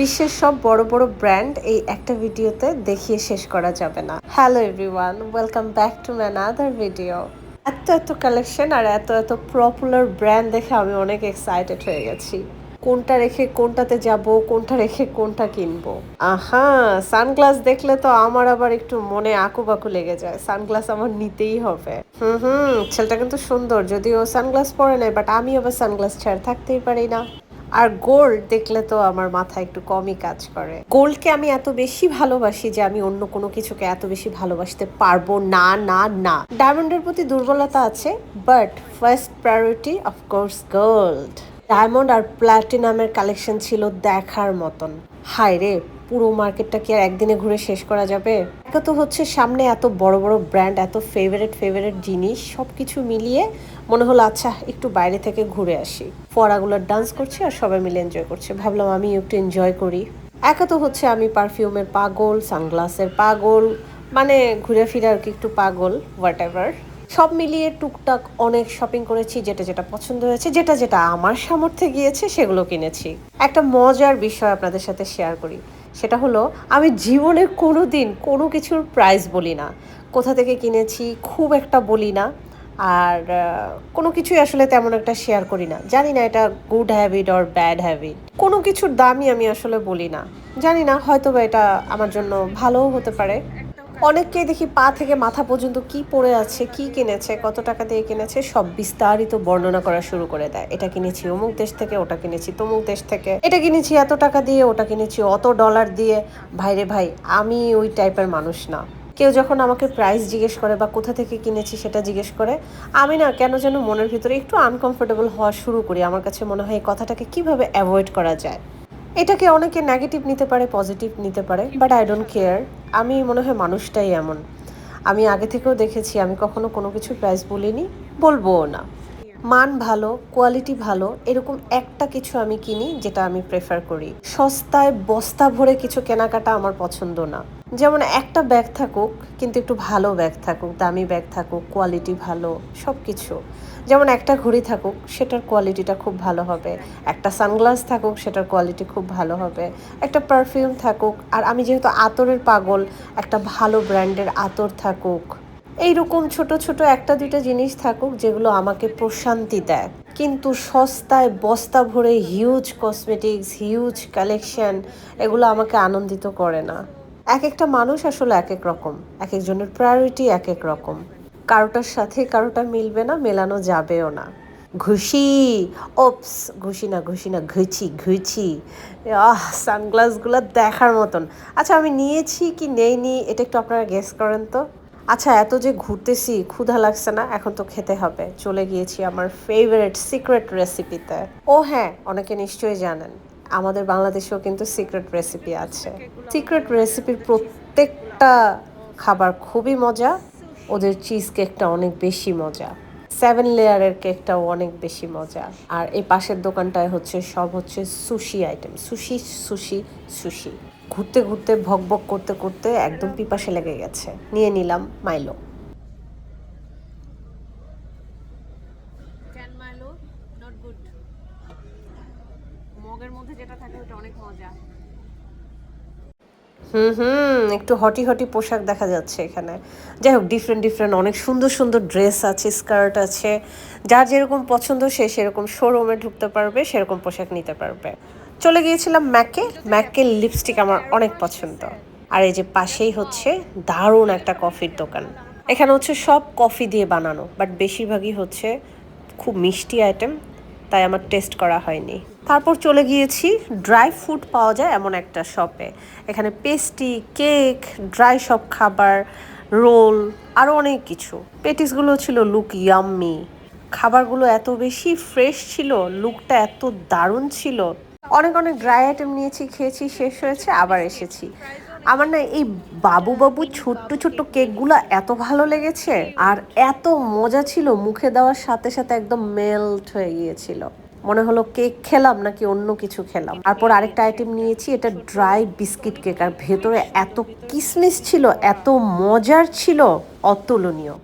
বিশ্বের সব বড় বড় ব্র্যান্ড এই একটা ভিডিওতে দেখিয়ে শেষ করা যাবে না। Hello everyone, welcome back to my another video. এত এত কালেকশন আর এত এত পপুলার ব্র্যান্ড দেখে আমি অনেক এক্সাইটেড হয়ে গেছি। কোনটা রেখে কোনটাতে যাব, কোনটা রেখে কোনটা কিনবো। আহা, সানগ্লাস দেখলে তো আমার আবার একটু মনে আকুবাকু লেগে যায়। সানগ্লাস আমার নিতেই হবে। ছেলেটা কিন্তু সুন্দর, যদিও সানগ্লাস পরে নাই, বাট আমি আবার সানগ্লাস ছাড়া থাকতেই পারি না। আর গোল্ড দেখলে তো আমার মাথা একটু কমই কাজ করে। গোল্ডকে আমি এত বেশি ভালোবাসি যে আমি অন্য কোনো কিছুকে এত বেশি ভালোবাসতে পারবো না না না। ডায়মন্ডের প্রতি দুর্বলতা আছে, but first priority of course gold. Diamond আর প্ল্যাটিনামের কালেকশন ছিল দেখার মতন। হায় রে, পুরো মার্কেটটা কি আর একদিনে ঘুরে শেষ করা যাবে? একে তো হচ্ছে সামনে এত বড় বড় ব্র্যান্ড, এত ফেভারেট ফেভারেট জিনিস, সব কিছু মিলিয়ে মনে হলো আচ্ছা একটু বাইরে থেকে ঘুরে আসি। ফোয়ারাগুলো ডান্স করছে আর সবাই মিলে এনজয় করছে, ভাবলাম আমি একটু এনজয় করি। একে তো হচ্ছে আমি পারফিউমের পাগল, সানগ্লাসের পাগল, মানে ঘুরে ফিরে আর কি একটু পাগল, হোয়াট এভার। সব মিলিয়ে টুকটাক অনেক শপিং করেছি, যেটা যেটা পছন্দ হয়েছে, যেটা যেটা আমার সামর্থ্যে গিয়েছে সেগুলো কিনেছি। একটা মজার বিষয় আপনাদের সাথে শেয়ার করি, সেটা হলো আমি জীবনে কোনো দিন কোনো কিছুর প্রাইস বলি না, কোথা থেকে কিনেছি খুব একটা বলি না। আর কোনো কিছুই আসলে তেমন একটা শেয়ার করি না। জানি না এটা good habit or bad habit. কোনো কিছুর দামই আমি আসলে বলি না। জানি না, হয়তো বা এটা আমার জন্য ভালোও হতে পারে। অনেককেই দেখি পা থেকে মাথা পর্যন্ত কি পরে আছে, কি কিনেছে, কত টাকা দিয়ে কিনেছে, সব বিস্তারিত বর্ণনা করা শুরু করে দেয়। এটা কিনেছি অমুক দেশ থেকে, ওটা কিনেছি তমুক দেশ থেকে, এটা কিনেছি এত টাকা দিয়ে, ওটা কিনেছি অত ডলার দিয়ে। ভাইরে ভাই, আমি ওই টাইপের মানুষ না। কেউ যখন আমাকে প্রাইস জিজ্ঞেস করে বা কোথা থেকে কিনেছি সেটা জিজ্ঞেস করে, আমি না কেন যেন মনের ভিতরে একটু আনকমফোর্টেবল হওয়া শুরু করি। আমার কাছে মনে হয় এই কথাটাকে কিভাবে অ্যাভয়েড করা যায়। এটাকে অনেকে নেগেটিভ নিতে পারে, পজিটিভ নিতে পারে, বাট আই ডোন্ট কেয়ার। আমি মনে হয় মানুষটাই এমন। আমি আগে থেকেও দেখেছি আমি কখনো কোনো কিছু প্রাইস বলিনি, বলবোও না। মান ভালো, কোয়ালিটি ভালো, এরকম একটা কিছু আমি কিনি যেটা আমি প্রেফার করি। সস্তায় বস্তা ভরে কিছু কেনাকাটা আমার পছন্দ না। যেমন একটা ব্যাগ থাকুক, কিন্তু একটু ভালো ব্যাগ থাকুক, দামি ব্যাগ থাকুক, কোয়ালিটি ভালো, সব কিছু। যেমন একটা ঘড়ি থাকুক, সেটার কোয়ালিটিটা খুব ভালো হবে। একটা সানগ্লাস থাকুক, সেটার কোয়ালিটি খুব ভালো হবে। একটা পারফিউম থাকুক, আর আমি যেহেতু আতরের পাগল, একটা ভালো ব্র্যান্ডের আতর থাকুক। এইরকম ছোট ছোট একটা দুইটা জিনিস থাকুক যেগুলো আমাকে প্রশান্তি দেয়। কিন্তু সস্তায় বস্তা ভরে হিউজ কসমেটিক্স, হিউজ কালেকশন, এগুলো আমাকে আনন্দিত করে না। এক একটা মানুষ আসলে এক এক রকম, এক একজনের প্রায়োরিটি এক এক রকম। কারোটার সাথে কারোটা মিলবে না, মেলানো যাবেও না। ঘুষি, ওপস, ঘুষি না ঘুষি না, ঘুচি ঘুচি। সানগ্লাসগুলো দেখার মতন। আচ্ছা, আমি নিয়েছি কি নেইনি এটা একটু আপনারা গেস করেন তো। আচ্ছা, এত যে ঘুরতেছি, ক্ষুধা লাগছে না? এখন তো খেতে হবে। চলে গিয়েছি আমার ফেভারিট সিক্রেট রেসিপিতে। ও হ্যাঁ, অনেকে নিশ্চয়ই জানেন আমাদের বাংলাদেশেও কিন্তু সিক্রেট রেসিপি আছে। সিক্রেট রেসিপির প্রত্যেকটা খাবার খুবই মজা। ওদের চিজ কেকটা অনেক বেশি মজা, 7 লেয়ারের কেকটাও অনেক বেশি মজা। আর এই পাশের দোকানটায় হচ্ছে সব হচ্ছে sushi item, sushi sushi sushi. ঘুরতে ঘুরতে ভক ভক করতে করতে একদম পিপাসে লেগে গেছে, নিয়ে নিলাম মাইলো। একটু হটি হটি পোশাক দেখা যাচ্ছে এখানে। যাই হোক, ডিফারেন্ট ডিফারেন্ট অনেক সুন্দর সুন্দর ড্রেস আছে, স্কার্ট আছে। যার যেরকম পছন্দ সে সেরকম শোরুমে ঢুকতে পারবে, সেরকম পোশাক নিতে পারবে। চলে গিয়েছিলাম ম্যাকে। ম্যাকের লিপস্টিক আমার অনেক পছন্দ। আর এই যে পাশেই হচ্ছে দারুণ একটা কফির দোকান। এখানে হচ্ছে সব কফি দিয়ে বানানো, বাট বেশিরভাগই হচ্ছে খুব মিষ্টি আইটেম, তাই আমার টেস্ট করা হয়নি। তারপর চলে গিয়েছি ড্রাই ফ্রুট পাওয়া যায় এমন একটা শপে। এখানে পেস্ট্রি, কেক, ড্রাই সব খাবার, রোল, আরও অনেক কিছু। পেটিসগুলো ছিল লুক ইয়াম্মি। খাবারগুলো এত বেশি ফ্রেশ ছিল, লুকটা এত দারুণ ছিল। অনেক অনেক ড্রাই আইটেম নিয়েছি, খেয়েছি, শেষ হয়েছে, আবার এসেছি। আমার না এই বাবু বাবু ছোট্ট ছোট্ট কেকগুলো এত ভালো লেগেছে, আর এত মজা ছিল, মুখে দেওয়ার সাথে সাথে একদম মেল্ট হয়ে গিয়েছিল। মনে হলো কেক খেলাম নাকি অন্য কিছু খেলাম। তারপর আরেকটা আইটেম নিয়েছি, এটা ড্রাই বিস্কিট কেক, আর ভেতরে এত কিসমিস ছিল, এত মজার ছিল, অতুলনীয়।